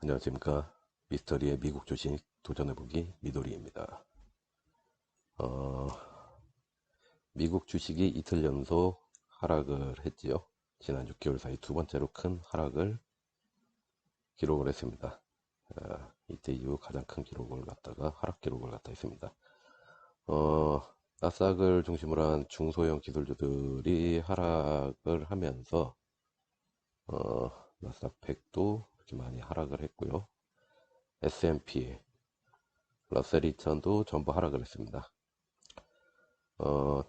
안녕하십니까. 미스터리의 미국 주식 도전해보기 미도리입니다. 어, 미국 주식이 이틀 연속 하락을 했지요. 지난 6개월 사이 두 번째로 큰 하락을 기록을 했습니다. 이때 이후 가장 큰 기록을 갖다가 하락 기록을 갖다 했습니다. 나스닥을 중심으로 한 중소형 기술주들이 하락을 하면서 나스닥 100도 이렇게 많이 하락을 했고요. S&P, 러셀 2000도 전부 하락을 했습니다.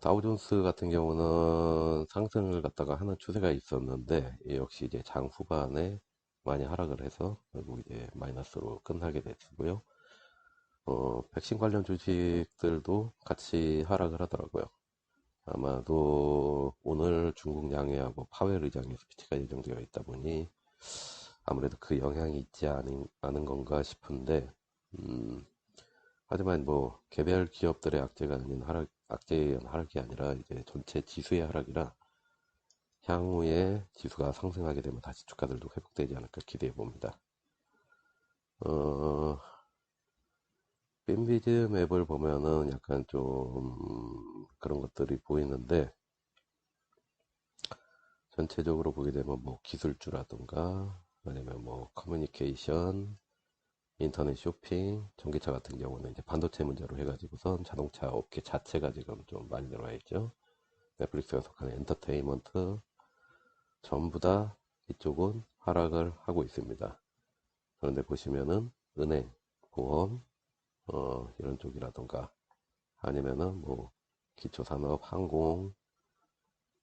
다우존스 같은 경우는 상승을 갖다가 하는 추세가 있었는데 역시 이제 장 후반에 많이 하락을 해서 결국 이제 마이너스로 끝나게 됐고요. 백신 관련 주식들도 같이 하락을 하더라고요. 아마도 오늘 중국 양해하고 파웰 의장의 스피치가 예정되어 있다 보니 아무래도 그 영향이 있지 않은 건가 싶은데, 하지만 뭐 개별 기업들의 악재에 의한 하락이 아니라 이제 전체 지수의 하락이라 향후에 지수가 상승하게 되면 다시 주가들도 회복되지 않을까 기대해 봅니다. 빈비즈 맵을 보면은 약간 좀 그런 것들이 보이는데, 전체적으로 보게 되면 뭐 기술주라든가 아니면 뭐 커뮤니케이션, 인터넷 쇼핑, 전기차 같은 경우는 이제 반도체 문제로 해가지고선 자동차 업계 자체가 지금 좀 많이 들어와 있죠. 넷플릭스가 속하는 엔터테인먼트 전부 다 이쪽은 하락을 하고 있습니다. 그런데 보시면은 은행, 보험, 이런 쪽이라던가 아니면은 뭐 기초산업, 항공,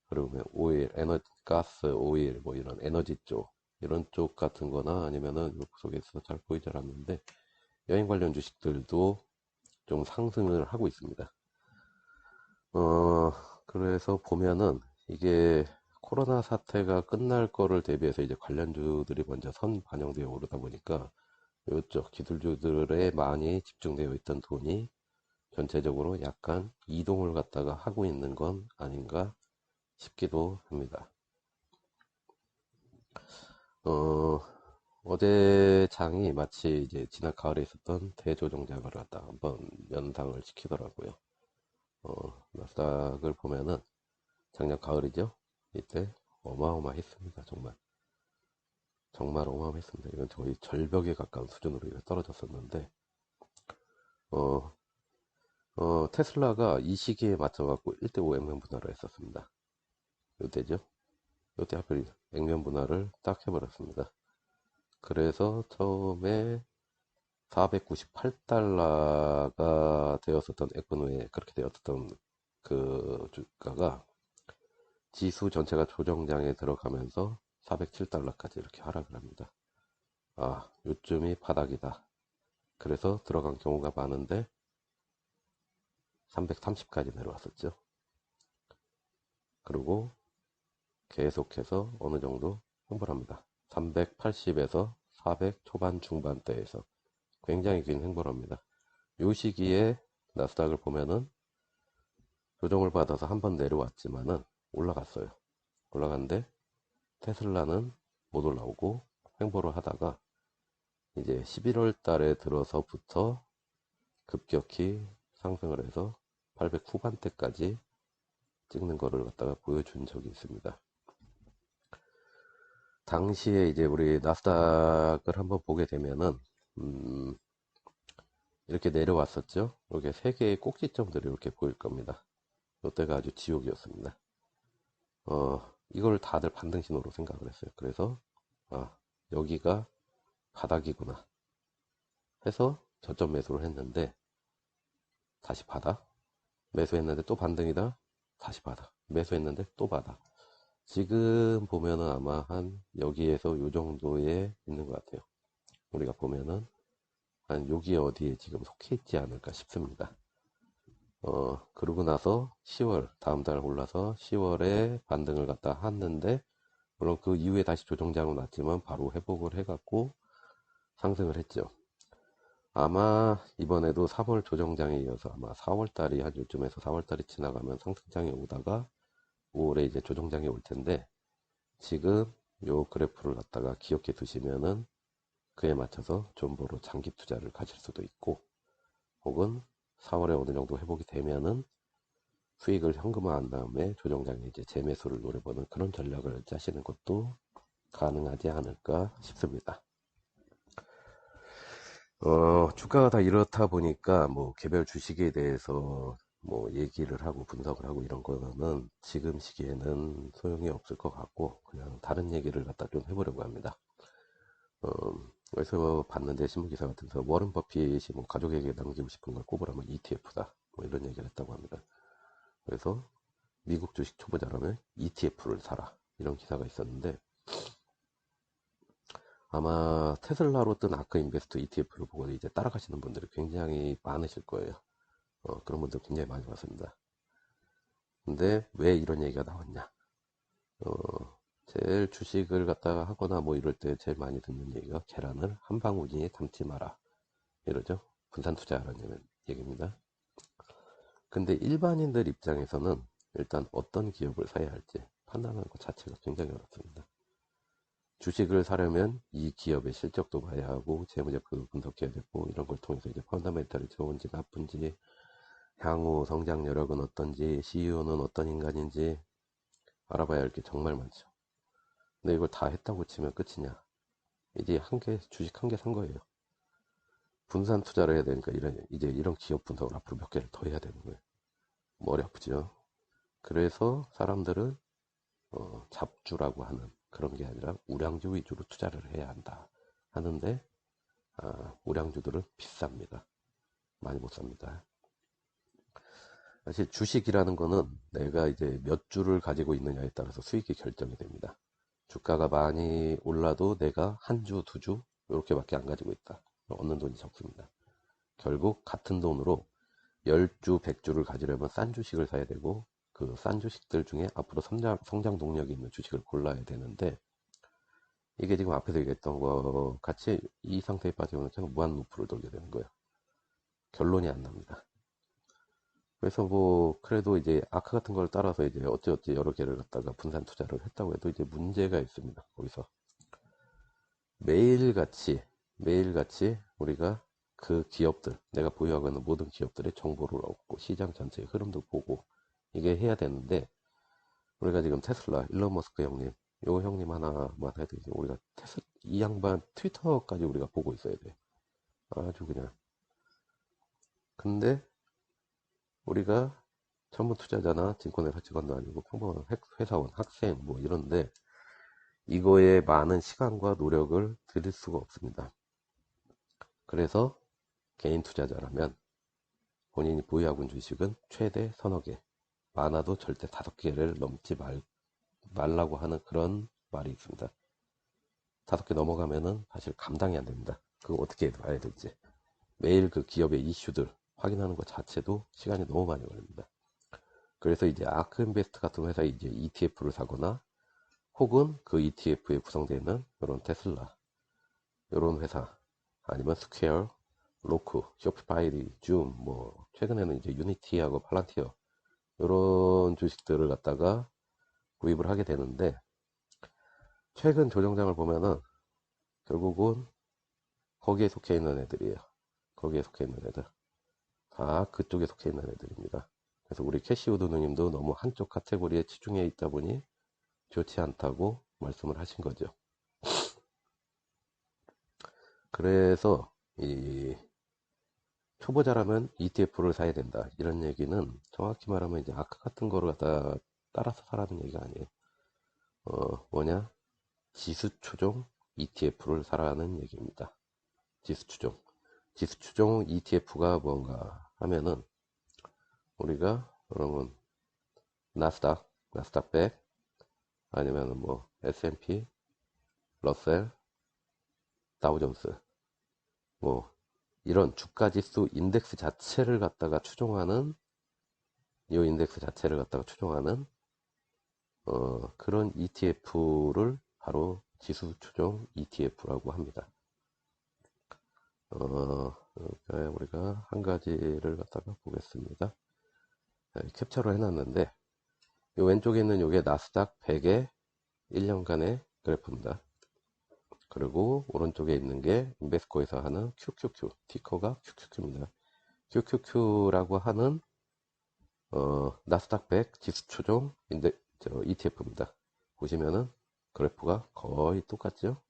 그러면 오일, 에너지, 가스, 오일, 뭐 이런 에너지 쪽 이런 쪽 같은 거나 아니면은 요 속에서 잘 보이질 않는데 여행 관련 주식들도 좀 상승을 하고 있습니다. 그래서 보면은 이게 코로나 사태가 끝날 거를 대비해서 이제 관련주들이 먼저 선 반영되어 오르다 보니까 이쪽 기술주들에 많이 집중되어 있던 돈이 전체적으로 약간 이동을 갖다가 하고 있는 건 아닌가 싶기도 합니다. 어, 어제 장이 마치 이제 지난 가을에 있었던 대조정장을 갖다 한번 연상을 시키더라고요. 나스닥을 보면은 작년 가을이죠. 이때 어마어마했습니다. 정말 정말 어마어마했습니다. 이건 거의 절벽에 가까운 수준으로 떨어졌었는데 어, 테슬라가 이 시기에 맞춰갖고 1대5 액면 분할을 했었습니다. 이때죠. 이때 하필 액면 분할을 딱 해버렸습니다. 그래서 처음에 498달러가 되었었던 에코노에 그렇게 되었던 그 주가가 지수 전체가 조정장에 들어가면서 407달러까지 이렇게 하락을 합니다. 아, 요쯤이 바닥이다. 그래서 들어간 경우가 많은데 330까지 내려왔었죠. 그리고 계속해서 어느 정도 횡보합니다. 380에서 400 초반 중반대에서 굉장히 긴 횡보합니다. 요 시기에 나스닥을 보면은 조정을 받아서 한번 내려왔지만은 올라갔어요. 올라갔는데 테슬라는 못 올라오고 횡보를 하다가 이제 11월 달에 들어서부터 급격히 상승을 해서 800 후반대까지 찍는 거를 갖다가 보여준 적이 있습니다. 당시에 이제 우리 나스닥을 한번 보게 되면은 이렇게 내려왔었죠. 이렇게 세 개의 꼭지점들이 이렇게 보일 겁니다. 이때가 아주 지옥이었습니다. 이걸 다들 반등 신호로 생각을 했어요. 그래서 아, 여기가 바닥이구나 해서 저점 매수를 했는데 다시 바닥, 매수했는데 또 반등이다, 다시 바닥, 매수했는데 또 바닥. 지금 보면은 아마 한 여기에서 요 정도에 있는 것 같아요. 우리가 보면은 한 여기 어디에 지금 속해 있지 않을까 싶습니다. 그러고 나서 10월 다음 달 올라서 10월에 반등을 갖다 했는데 물론 그 이후에 다시 조정장은 났지만 바로 회복을 해갖고 상승을 했죠. 아마 이번에도 3월 조정장에 이어서 아마 4월달이 한 요쯤에서 4월달이 지나가면 상승장이 오다가 5월에 이제 조정장이 올 텐데 지금 요 그래프를 갖다가 기억해 두시면은 그에 맞춰서 존버로 장기 투자를 가질 수도 있고, 혹은 4월에 어느 정도 회복이 되면은 수익을 현금화한 다음에 조정장에 이제 재매수를 노려보는 그런 전략을 짜시는 것도 가능하지 않을까 싶습니다. 주가가 다 이렇다 보니까 뭐 개별 주식에 대해서 뭐 얘기를 하고 분석을 하고 이런 거는 지금 시기에는 소용이 없을 것 같고, 그냥 다른 얘기를 갖다 좀 해보려고 합니다. 그래서 봤는데 신문기사 같은 데서 워런 버핏이 뭐 가족에게 남기고 싶은 걸 꼽으라면 ETF다 뭐 이런 얘기를 했다고 합니다. 그래서 미국 주식 초보자라면 ETF를 사라 이런 기사가 있었는데, 아마 테슬라로 뜬 아크 인베스트 ETF를 보고 이제 따라가시는 분들이 굉장히 많으실 거예요. 그런 분들 굉장히 많이 봤습니다. 근데 왜 이런 얘기가 나왔냐? 제일 주식을 갖다가 하거나 뭐 이럴 때 제일 많이 듣는 얘기가 계란을 한 바구니에 담지 마라 이러죠. 분산 투자하라는 얘기입니다. 근데 일반인들 입장에서는 일단 어떤 기업을 사야 할지 판단하는 것 자체가 굉장히 어렵습니다. 주식을 사려면 이 기업의 실적도 봐야 하고 재무제표도 분석해야 되고, 이런 걸 통해서 이제 펀더멘탈이 좋은지 나쁜지, 향후 성장 여력은 어떤지, CEO는 어떤 인간인지 알아봐야 할 게 정말 많죠. 근데 이걸 다 했다고 치면 끝이냐? 이제 주식 한 개 산 거예요. 분산 투자를 해야 되니까 이제 이런 기업 분석을 앞으로 몇 개를 더 해야 되는 거예요. 머리 아프죠? 그래서 사람들은 잡주라고 하는 그런 게 아니라 우량주 위주로 투자를 해야 한다 하는데, 우량주들은 비쌉니다. 많이 못 삽니다. 사실 주식이라는 거는 내가 이제 몇 주를 가지고 있느냐에 따라서 수익이 결정이 됩니다. 주가가 많이 올라도 내가 한 주, 두 주 이렇게밖에 안 가지고 있다. 얻는 돈이 적습니다. 결국 같은 돈으로 10주, 100주를 가지려면 싼 주식을 사야 되고, 그 싼 주식들 중에 앞으로 성장 동력이 있는 주식을 골라야 되는데, 이게 지금 앞에서 얘기했던 거 같이 이 상태에 빠지면 계속 무한 루프를 돌게 되는 거예요. 결론이 안 납니다. 그래서 뭐 그래도 이제 아크 같은 걸 따라서 이제 어찌어찌 여러 개를 갖다가 분산 투자를 했다고 해도 이제 문제가 있습니다. 거기서 매일같이 우리가 그 기업들, 내가 보유하고 있는 모든 기업들의 정보를 얻고 시장 전체의 흐름도 보고 이게 해야 되는데, 우리가 지금 테슬라 일론 머스크 형님, 요 형님 하나만 해도 이제 우리가 이 양반 트위터까지 우리가 보고 있어야 돼. 아주 그냥. 근데 우리가 전문 투자자나 증권회사 직원도 아니고 평범한 회사원, 학생 뭐 이런데 이거에 많은 시간과 노력을 들일 수가 없습니다. 그래서 개인 투자자라면 본인이 보유하고 있는 주식은 최대 서너 개, 많아도 절대 5개를 넘지 말라고 하는 그런 말이 있습니다. 5개 넘어가면은 사실 감당이 안 됩니다. 그거 어떻게 봐야 될지. 매일 그 기업의 이슈들 확인하는 것 자체도 시간이 너무 많이 걸립니다. 그래서 이제 아크인베스트 같은 회사에 이제 ETF를 사거나, 혹은 그 ETF에 구성되는 이런 테슬라, 이런 회사, 아니면 스퀘어, 로크, 쇼피파이, 줌, 뭐 최근에는 이제 유니티하고 팔란티어 이런 주식들을 갖다가 구입을 하게 되는데, 최근 조정장을 보면은 결국은 거기에 속해 있는 애들이에요. 거기에 속해 있는 애들 다 그쪽에 속해 있는 애들입니다. 그래서 우리 캐시우드 누님도 너무 한쪽 카테고리에 치중해 있다 보니 좋지 않다고 말씀을 하신 거죠. 그래서 이 초보자라면 ETF를 sa야 된다 이런 얘기는 정확히 말하면 이제 아크 같은 거를 갖다 따라서 사라는 얘기가 아니에요. 뭐냐, 지수추종 ETF를 사라는 얘기입니다. 지수추종 ETF가 뭔가 하면은, 우리가 그러면 나스닥 100, 아니면 뭐 S&P, 러셀, 다우존스, 뭐 이런 주가지수 인덱스 자체를 갖다가 추종하는, 이 인덱스 자체를 갖다가 추종하는 그런 ETF를 바로 지수 추종 ETF라고 합니다. 우리가 한 가지를 갖다가 보겠습니다. 캡처를 해놨는데, 이 왼쪽에 있는 이게 나스닥 100의 1년간의 그래프입니다. 그리고 오른쪽에 있는 게 인베스코에서 하는 QQQ, 티커가 QQQ입니다. QQQ라고 하는 나스닥 100 지수 추종 ETF입니다. 보시면은 그래프가 거의 똑같죠?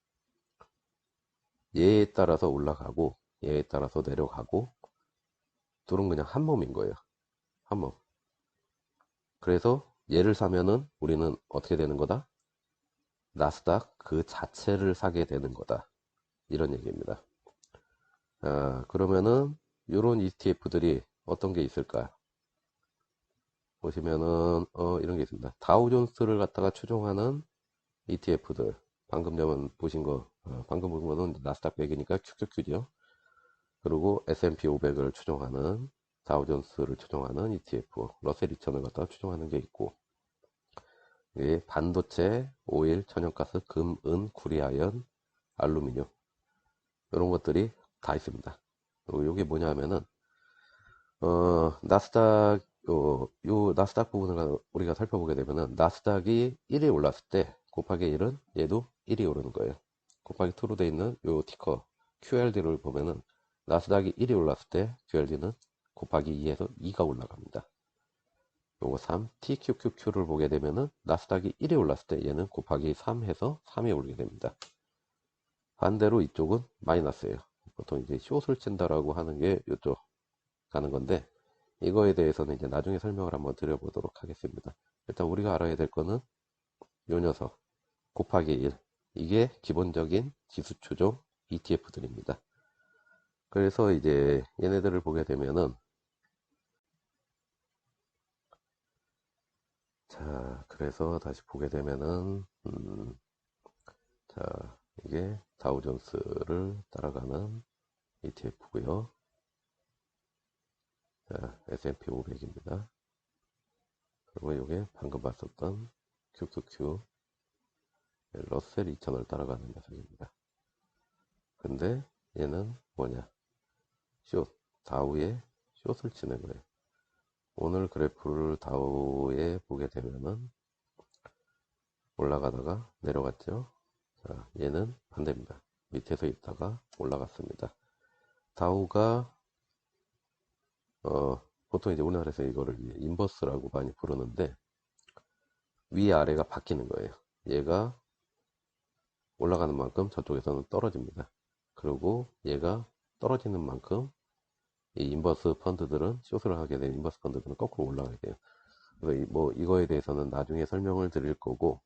얘에 따라서 올라가고 얘에 따라서 내려가고 둘은 그냥 한 몸인 거예요. 한 몸. 그래서 얘를 사면은 우리는 어떻게 되는 거다? 나스닥 그 자체를 사게 되는 거다. 이런 얘기입니다. 그러면은 이런 ETF들이 어떤 게 있을까요? 보시면은 이런 게 있습니다. 다우존스를 갖다가 추종하는 ETF들. 방금 전에 보신 거, 방금 본 거는 나스닥 100이니까 QQQ죠. 그리고 S&P 500을 추종하는 다우존스를 추종하는 ETF, 러셀 2000을 갖다가 추종하는 게 있고, 반도체, 오일, 천연가스, 금, 은, 구리, 아연, 알루미늄 이런 것들이 다 있습니다. 이게 뭐냐면은 나스닥 요 나스닥 부분을 우리가 살펴보게 되면은 나스닥이 1이 올랐을 때 곱하기 1은 얘도 1이 오르는 거예요. 곱하기 2로 되어 있는 요 티커 QLD를 보면은 나스닥이 1이 올랐을 때 QLD는 곱하기 2에서 2가 올라갑니다. 요거 3 TQQQ를 보게 되면은 나스닥이 1이 올랐을 때 얘는 곱하기 3 해서 3이 오르게 됩니다. 반대로 이쪽은 마이너스예요. 보통 이제 숏을 친다라고 하는 게 이쪽 가는 건데 이거에 대해서는 이제 나중에 설명을 한번 드려보도록 하겠습니다. 일단 우리가 알아야 될 거는 요 녀석 곱하기 1 이게 기본적인 지수 추종 ETF들입니다. 그래서 이제 얘네들을 보게 되면은 자 그래서 다시 보게 되면은 자 이게 다우존스를 따라가는 ETF고요. 자 S&P 500입니다. 그리고 이게 방금 봤었던 QQQ 러셀 2000을 따라가는 녀석입니다. 근데 얘는 뭐냐 다우에 숏을 치는 거예요. 오늘 그래프를 다우에 보게 되면은 올라가다가 내려갔죠. 자, 얘는 반대입니다. 밑에서 있다가 올라갔습니다. 다우가 보통 이제 우리나라에서 이거를 인버스라고 많이 부르는데 위아래가 바뀌는 거예요. 얘가 올라가는 만큼 저쪽에서는 떨어집니다. 그리고 얘가 떨어지는 만큼 이 인버스 펀드들은 숏을 하게 되는 인버스 펀드들은 거꾸로 올라가게 돼요. 그래서 뭐 이거에 대해서는 나중에 설명을 드릴 거고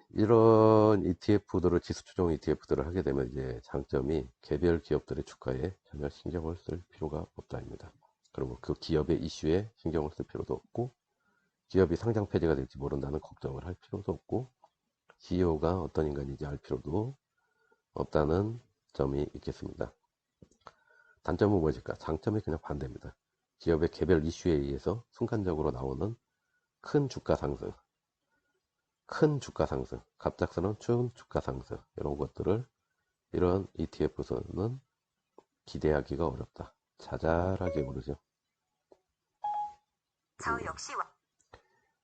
이런 ETF들을 지수 추종 ETF들을 하게 되면 이제 장점이 개별 기업들의 주가에 전혀 신경을 쓸 필요가 없다입니다. 그리고 그 기업의 이슈에 신경을 쓸 필요도 없고 기업이 상장 폐지가 될지 모른다는 걱정을 할 필요도 없고 CEO가 어떤 인간인지 알 필요도 없다는 점이 있겠습니다. 단점은 무엇일까? 장점이 그냥 반대입니다. 기업의 개별 이슈에 의해서 순간적으로 나오는 큰 주가 상승, 갑작스러운 추운 주가 상승 이런 것들을 이런 ETF에서는 기대하기가 어렵다. 자잘하게 오르죠.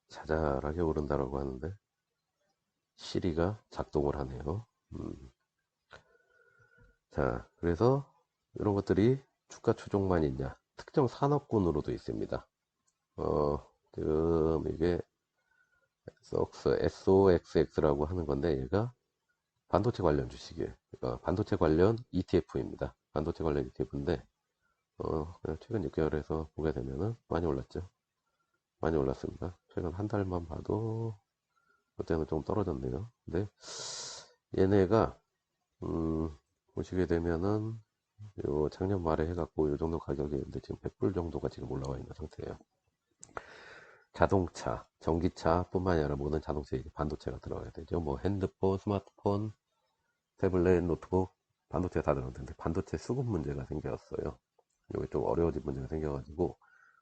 자잘하게 오른다라고 하는데 시리가 작동을 하네요. 자, 그래서 이런 것들이 주가 추종만 있냐? 특정 산업군으로도 있습니다. 지금 이게 SOXX라고 하는 건데 얘가 반도체 관련 주식이에요. 그러니까 반도체 관련 ETF입니다. 반도체 관련 ETF인데 최근 6개월에서 보게 되면은 많이 올랐죠. 많이 올랐습니다. 최근 한 달만 봐도 그때는 좀 떨어졌네요. 근데 얘네가 보시게 되면은 요 작년 말에 해갖고 요 정도 가격이었는데 지금 100불 정도가 지금 올라와 있는 상태예요. 자동차, 전기차 뿐만이 아니라 모든 자동차에 반도체가 들어가야 되죠. 뭐 핸드폰, 스마트폰, 태블릿, 노트북 반도체가 다 들어가는데 반도체 수급 문제가 생겼어요. 이게 좀 어려워진 문제가 생겨가지고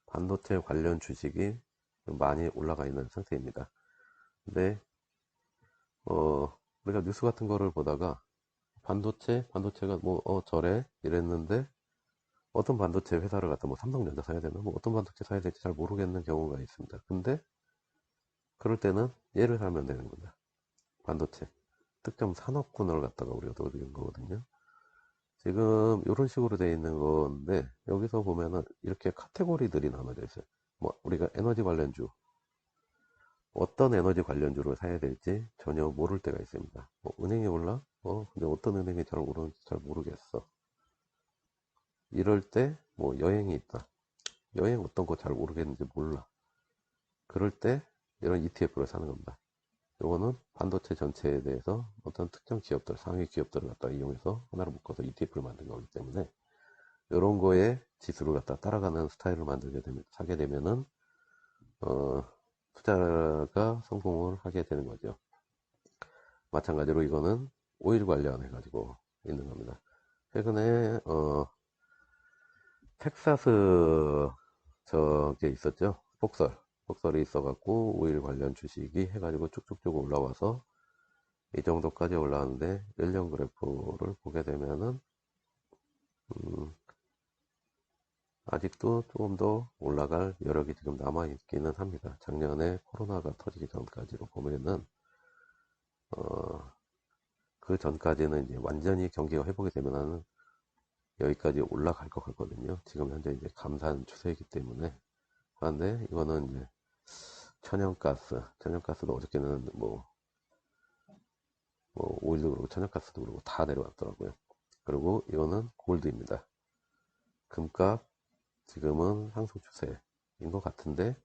반도체 관련 주식이 좀 많이 올라가 있는 상태입니다. 근데 우리가 뉴스 같은 거를 보다가 반도체가 뭐 저래 이랬는데 어떤 반도체 회사를 갖다 뭐 삼성전자 사야 되나 뭐 어떤 반도체 사야 될지 잘 모르겠는 경우가 있습니다. 근데 그럴 때는 얘를 사면 되는 겁니다. 반도체 특정 산업군을 갖다가 우리가 넣어드린 거거든요. 지금 이런 식으로 되어 있는 건데, 여기서 보면은 이렇게 카테고리들이 나눠져 있어요. 뭐 우리가 에너지 관련주, 어떤 에너지 관련주를 사야 될지 전혀 모를 때가 있습니다. 은행이 올라? 근데 어떤 은행이 잘 오르는지 잘 모르겠어. 이럴 때 뭐 여행이 있다. 여행 어떤 거 잘 모르겠는지 몰라. 그럴 때 이런 ETF를 사는 겁니다. 요거는 반도체 전체에 대해서 어떤 특정 기업들, 상위 기업들을 갖다 이용해서 하나로 묶어서 ETF를 만든 거기 때문에 이런 거에 지수를 갖다 따라가는 스타일을 만들게 되면, 사게 되면은 투자가 성공을 하게 되는 거죠. 마찬가지로 이거는 오일 관련해 가지고 있는 겁니다. 최근에 텍사스 저게 있었죠. 폭설이 있어갖고 오일 관련 주식이 해가지고 쭉쭉쭉 올라와서 이 정도까지 올라왔는데 1년 그래프를 보게 되면은 아직도 조금 더 올라갈 여력이 지금 남아 있기는 합니다. 작년에 코로나가 터지기 전까지로 보면은 그 전까지는 이제 완전히 경기가 회복이 되면은 여기까지 올라갈 것 같거든요. 지금 현재 이제 감산 추세이기 때문에. 그런데 이거는 이제 천연가스도 어저께는 오일도 그렇고 천연가스도 그렇고 다 내려왔더라고요. 그리고 이거는 골드입니다. 금값 지금은 상승 추세인 것 같은데,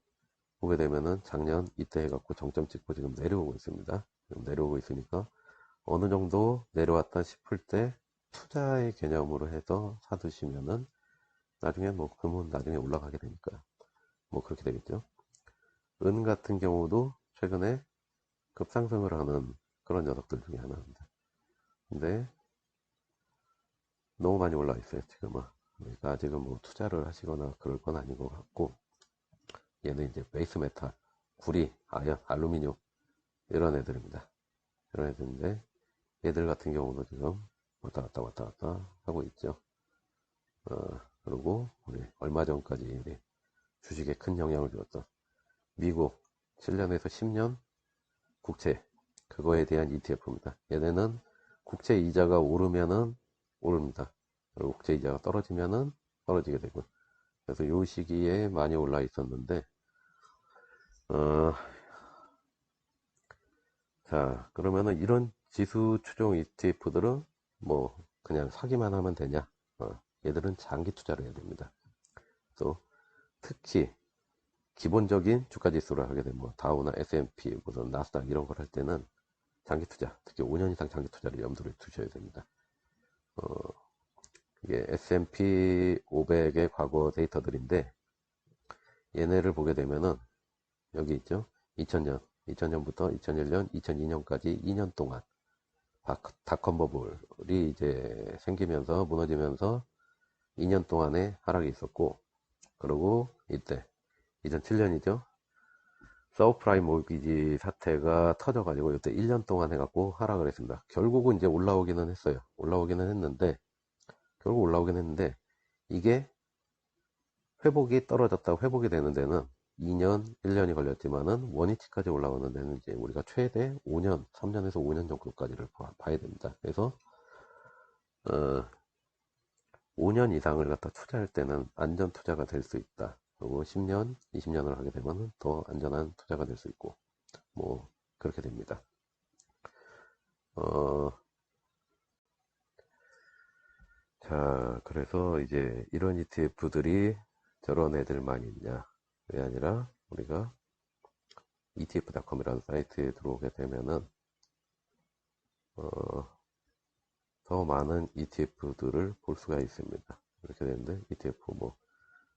보게 되면은 작년 이때 해갖고 정점 찍고 지금 내려오고 있습니다. 지금 내려오고 있으니까 어느 정도 내려왔다 싶을 때 투자의 개념으로 해서 사두시면은 나중에 금은 나중에 올라가게 되니까 그렇게 되겠죠. 은 같은 경우도 최근에 급상승을 하는 그런 녀석들 중에 하나입니다. 근데 너무 많이 올라 있어요 지금은. 그러니까 아직은 투자를 하시거나 그럴 건 아닌 것 같고, 얘는 이제 베이스 메탈, 구리, 아연, 알루미늄 이런 애들입니다. 이런 애들인데 얘들 같은 경우도 지금 왔다 갔다 하고 있죠. 그리고 우리 얼마 전까지 주식에 큰 영향을 주었던 미국 7년에서 10년 국채, 그거에 대한 ETF입니다. 얘네는 국채 이자가 오르면은 오릅니다. 그리고 국채 이자가 떨어지면은 떨어지게 되고, 그래서 요 시기에 많이 올라 있었는데, 자, 그러면은 이런 지수 추종 ETF들은 그냥 사기만 하면 되냐? 얘들은 장기 투자를 해야 됩니다. 또 특히 기본적인 주가 지수를 하게 되면 다우나 S&P, 무슨 나스닥 이런 걸 할 때는 장기 투자, 특히 5년 이상 장기 투자를 염두에 두셔야 됩니다. 이게 S&P 500의 과거 데이터들인데, 얘네를 보게 되면은 여기 있죠. 2000년부터 2001년, 2002년까지 2년 동안 닷컴 버블이 이제 생기면서 무너지면서 2년 동안의 하락이 있었고, 그리고 이때 2007년이죠. 서브프라임 모기지 사태가 터져가지고 이때 1년 동안 해갖고 하락을 했습니다. 결국은 이제 올라오기는 했어요. 결국 올라오긴 했는데, 이게 회복이 떨어졌다고 회복이 되는 데는 2년, 1년이 걸렸지만은 원위치까지 올라오는 데는 이제 우리가 최대 5년, 3년에서 5년 정도까지를 봐야 됩니다. 그래서 5년 이상을 갖다 투자할 때는 안전 투자가 될 수 있다. 그리고 10년, 20년을 하게 되면 더 안전한 투자가 될 수 있고, 그렇게 됩니다. 자, 그래서 이제 이런 ETF들이 저런 애들만 있냐? 그게 아니라 우리가 etf.com이라는 사이트에 들어오게 되면은 더 많은 ETF들을 볼 수가 있습니다. 이렇게 되는데 ETF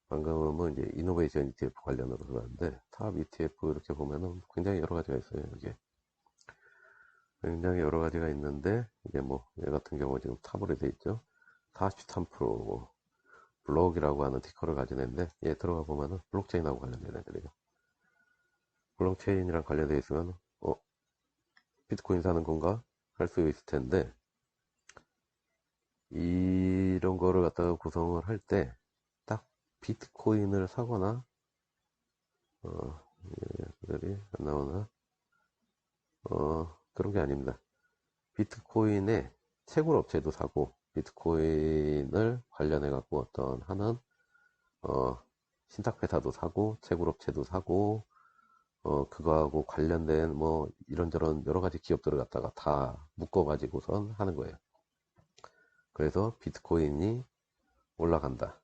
방금은 이제 이노베이션 ETF 관련으로 들어갔는데, 탑 ETF 이렇게 보면은 굉장히 여러 가지가 있어요. 이게 굉장히 여러 가지가 있는데, 이게 얘 같은 경우 지금 탑으로 되어 있죠. 43% 블록이라고 하는 티커를 가진 애인데, 얘 들어가 보면은 블록체인하고 관련된 애들이에요. 블록체인이랑 관련되어 있으면 비트코인 사는 건가 할 수 있을 텐데, 이런 거를 갖다가 구성을 할 때 딱 비트코인을 사거나 그들이 안 나오나 그런 게 아닙니다. 비트코인에 채굴 업체도 사고, 비트코인을 관련해 갖고 어떤 하는 신탁회사도 사고, 채굴 업체도 사고, 그거하고 관련된 뭐 이런저런 여러 가지 기업들을 갖다가 다 묶어 가지고선 하는 거예요. 그래서 비트코인이 올라간다.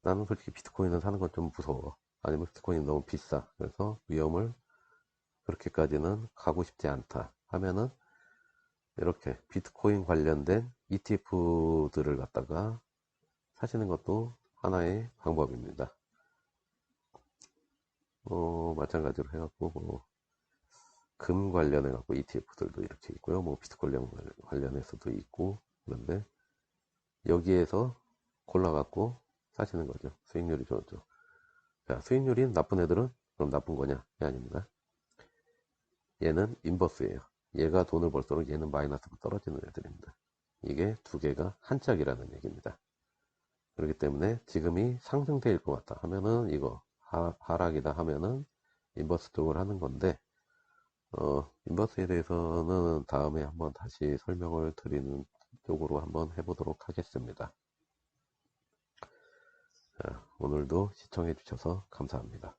나는 솔직히 비트코인을 사는 건 좀 무서워. 아니면 비트코인이 너무 비싸. 그래서 위험을 그렇게까지는 가고 싶지 않다 하면은 이렇게 비트코인 관련된 ETF들을 갖다가 사시는 것도 하나의 방법입니다. 마찬가지로 해갖고 금 관련해 갖고 ETF들도 이렇게 있고요. 뭐 비트코인 관련해서도 있고. 그런데 여기에서 골라 갖고 사시는 거죠. 수익률이 좋죠. 자, 수익률이 나쁜 애들은 그럼 나쁜 거냐? 이 아닙니다. 얘는 인버스예요. 얘가 돈을 벌수록 얘는 마이너스로 떨어지는 애들입니다. 이게 두 개가 한 짝이라는 얘기입니다. 그렇기 때문에 지금이 상승세일 것 같다 하면은 이거, 하락이다 하면은 인버스 쪽을 하는 건데, 인버스에 대해서는 다음에 한번 다시 설명을 드리는 쪽으로 한번 해보도록 하겠습니다. 자, 오늘도 시청해 주셔서 감사합니다.